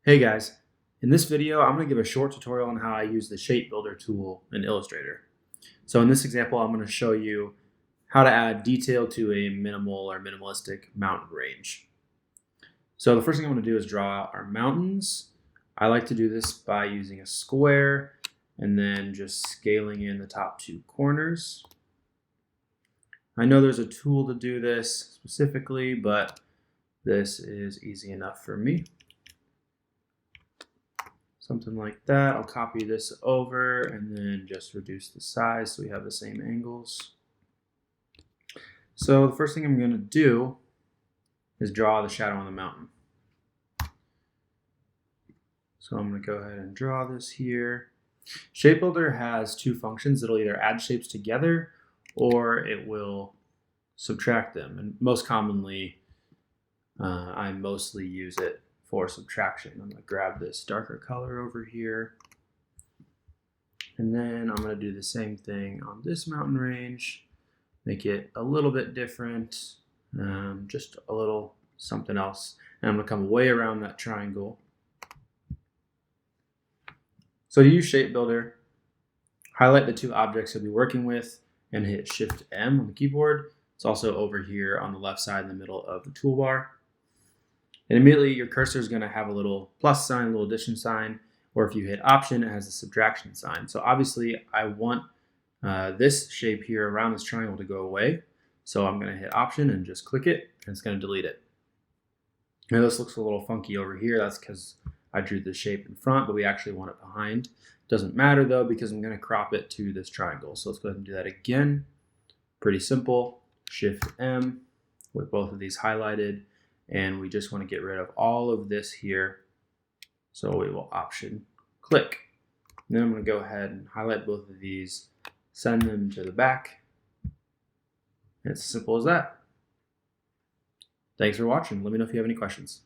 Hey guys, in this video I'm going to give a short tutorial on how I use the shape builder tool in Illustrator. So in this example I'm going to show you how to add detail to a minimal or minimalistic mountain range. So the first thing I'm going to do is draw our mountains. I like to do this by using a square and then just scaling in the top two corners. I know there's a tool to do this specifically, but this is easy enough for me. Something like that. I'll copy this over and then just reduce the size so we have the same angles. So the first thing I'm going to do is draw the shadow on the mountain. So I'm going to go ahead and draw this here. Shape Builder has two functions. It'll either add shapes together or it will subtract them. And most commonly, I mostly use it for subtraction. I'm going to grab this darker color over here. And then I'm going to do the same thing on this mountain range. Make it a little bit different, just a little something else. And I'm going to come way around that triangle. So to use Shape Builder, highlight the two objects you'll be working with and hit Shift M on the keyboard. It's also over here on the left side in the middle of the toolbar. And immediately your cursor is going to have a little plus sign, a little addition sign, or if you hit Option, it has a subtraction sign. So obviously I want this shape here around this triangle to go away. So I'm going to hit Option and just click it, and it's going to delete it. Now this looks a little funky over here. That's because I drew the shape in front, but we actually want it behind. Doesn't matter though, because I'm going to crop it to this triangle. So let's go ahead and do that again. Pretty simple. Shift M with both of these highlighted. And we just want to get rid of all of this here. So we will Option click. And then I'm going to go ahead and highlight both of these, send them to the back. It's as simple as that. Thanks for watching. Let me know if you have any questions.